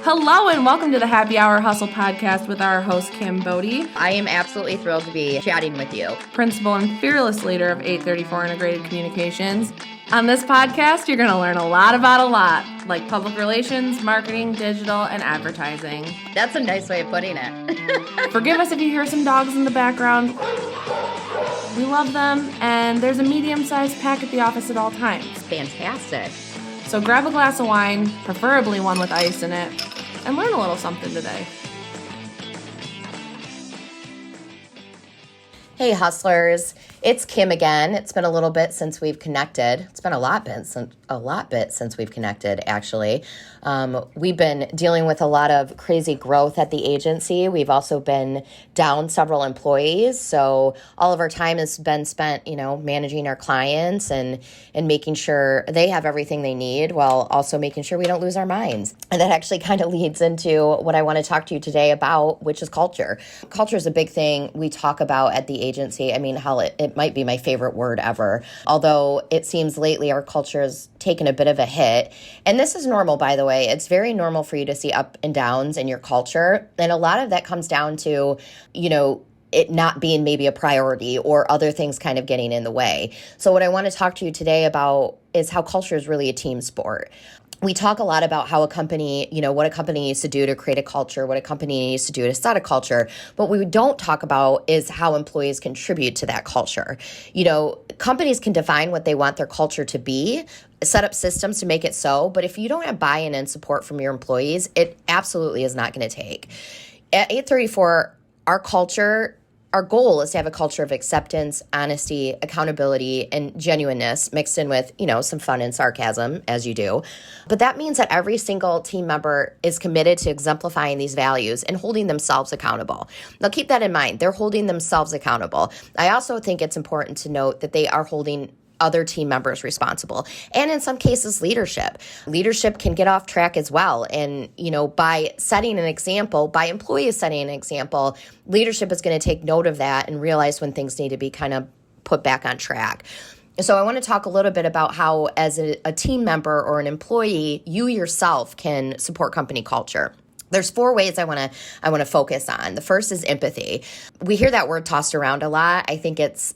Hello and welcome to the Happy Hour Hustle podcast with our host, Kim Bodie. I am absolutely thrilled to be chatting with you. Principal and fearless leader of 834 Integrated Communications. On this podcast, you're going to learn a lot about a lot, like public relations, marketing, digital, and advertising. That's a nice way of putting it. Forgive us if you hear some dogs in the background. We love them, and there's a medium-sized pack at the office at all times. Fantastic. So grab a glass of wine, preferably one with ice in it, and learn a little something today. Hey, hustlers. It's Kim again. It's been a little bit since we've connected. It's been a lot bit since we've connected, actually. We've been dealing with a lot of crazy growth at the agency. We've also been down several employees. So all of our time has been spent, managing our clients and making sure they have everything they need while also making sure we don't lose our minds. And that actually kind of leads into what I want to talk to you today about, which is culture. Culture is a big thing we talk about at the agency. I mean, hell, it might be my favorite word ever. Although it seems lately our culture has taken a bit of a hit. And this is normal, by the way. It's very normal for you to see up and downs in your culture. And a lot of that comes down to, it not being maybe a priority or other things kind of getting in the way. So what I want to talk to you today about is how culture is really a team sport. We talk a lot about how a company, what a company needs to do to create a culture, what a company needs to do to set a culture. But what we don't talk about is how employees contribute to that culture. Companies can define what they want their culture to be, set up systems to make it so. But if you don't have buy-in and support from your employees, it absolutely is not going to take. At 834, our goal is to have a culture of acceptance, honesty, accountability, and genuineness mixed in with, some fun and sarcasm, as you do. But that means that every single team member is committed to exemplifying these values and holding themselves accountable. Now, keep that in mind. They're holding themselves accountable. I also think it's important to note that they are holding other team members responsible. And in some cases, leadership. Leadership can get off track as well. And, by setting an example, by employees setting an example, leadership is going to take note of that and realize when things need to be kind of put back on track. So I want to talk a little bit about how, as a team member or an employee, you yourself can support company culture. There's 4 ways I want to focus on. The first is empathy. We hear that word tossed around a lot. I think it's,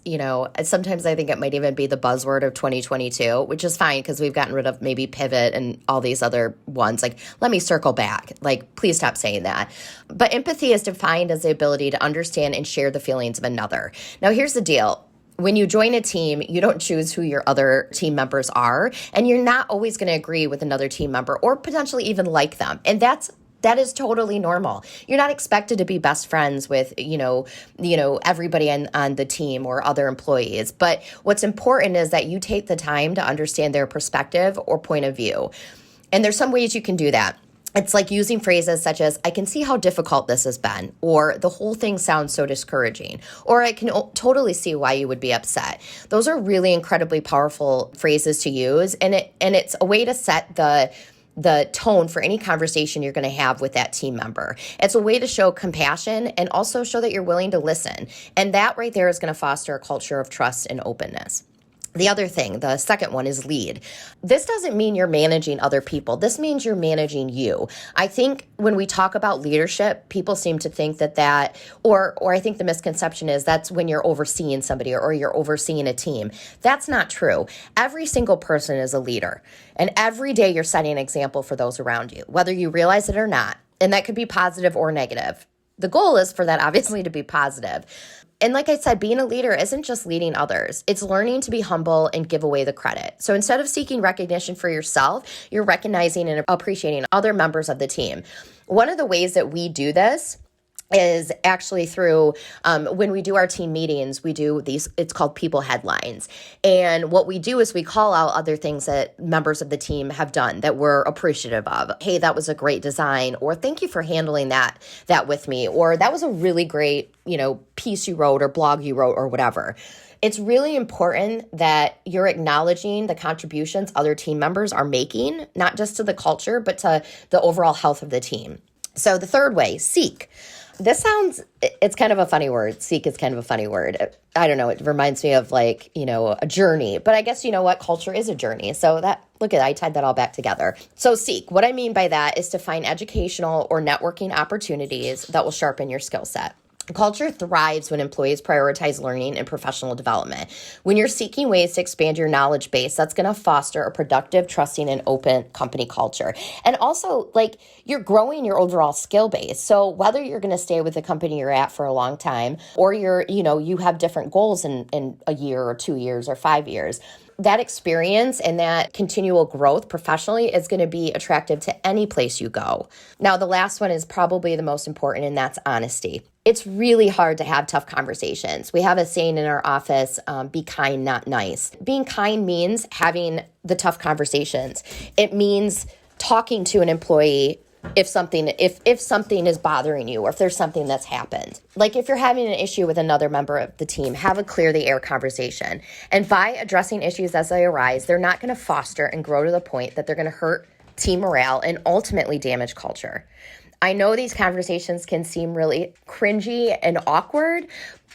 sometimes I think it might even be the buzzword of 2022, which is fine because we've gotten rid of maybe pivot and all these other ones. Like, let me circle back. Like, please stop saying that. But empathy is defined as the ability to understand and share the feelings of another. Now, here's the deal. When you join a team, you don't choose who your other team members are, and you're not always going to agree with another team member or potentially even like them. And that is totally normal. You're not expected to be best friends with, everybody on the team or other employees. But what's important is that you take the time to understand their perspective or point of view. And there's some ways you can do that. It's like using phrases such as, I can see how difficult this has been, or the whole thing sounds so discouraging, or I can totally see why you would be upset. Those are really incredibly powerful phrases to use. And it's a way to set the tone for any conversation you're going to have with that team member. It's a way to show compassion and also show that you're willing to listen. And that right there is going to foster a culture of trust and openness. The other thing, the second one, is lead. This doesn't mean you're managing other people. This means you're managing you. I think when we talk about leadership, people seem to think that, or I think the misconception is that's when you're overseeing somebody or you're overseeing a team. That's not true. Every single person is a leader. And every day you're setting an example for those around you, whether you realize it or not. And that could be positive or negative. The goal is for that obviously to be positive. And like I said, being a leader isn't just leading others. It's learning to be humble and give away the credit. So instead of seeking recognition for yourself, you're recognizing and appreciating other members of the team. One of the ways that we do this is actually through when we do our team meetings, we do these, it's called people headlines. And what we do is we call out other things that members of the team have done that we're appreciative of. Hey, that was a great design, or thank you for handling that with me, or that was a really great, piece you wrote or blog you wrote or whatever. It's really important that you're acknowledging the contributions other team members are making, not just to the culture, but to the overall health of the team. So the third way, seek. It's kind of a funny word. Seek is kind of a funny word. I don't know. It reminds me of like, a journey. But I guess you know what? Culture is a journey. So I tied that all back together. So seek, what I mean by that is to find educational or networking opportunities that will sharpen your skill set. Culture thrives when employees prioritize learning and professional development. When you're seeking ways to expand your knowledge base, that's going to foster a productive, trusting, and open company culture. And also, you're growing your overall skill base. So whether you're going to stay with the company you're at for a long time, or you have different goals in a year or 2 years or 5 years, that experience and that continual growth professionally is going to be attractive to any place you go. Now, the last one is probably the most important, and that's honesty. It's really hard to have tough conversations. We have a saying in our office, be kind, not nice. Being kind means having the tough conversations. It means talking to an employee if something is bothering you, or if there's something that's happened. Like if you're having an issue with another member of the team, have a clear the air conversation. And by addressing issues as they arise, they're not going to foster and grow to the point that they're going to hurt team morale and ultimately damage culture. I know these conversations can seem really cringy and awkward,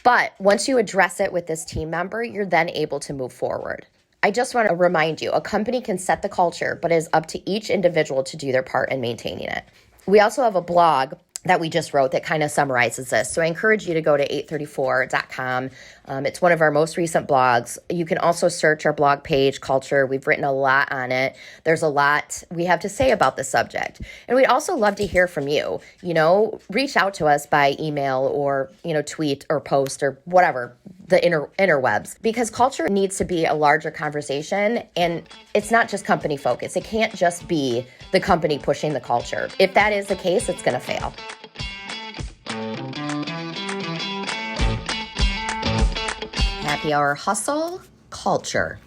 but once you address it with this team member, you're then able to move forward. I just want to remind you, a company can set the culture, but it is up to each individual to do their part in maintaining it. We also have a blog that we just wrote that kind of summarizes this. So I encourage you to go to 834.com. It's one of our most recent blogs. You can also search our blog page, Culture. We've written a lot on it. There's a lot we have to say about the subject. And we'd also love to hear from you. Reach out to us by email or, tweet or post or whatever, the interwebs, because culture needs to be a larger conversation, and it's not just company focused. It can't just be the company pushing the culture. If that is the case, it's going to fail. Happy Hour Hustle Culture.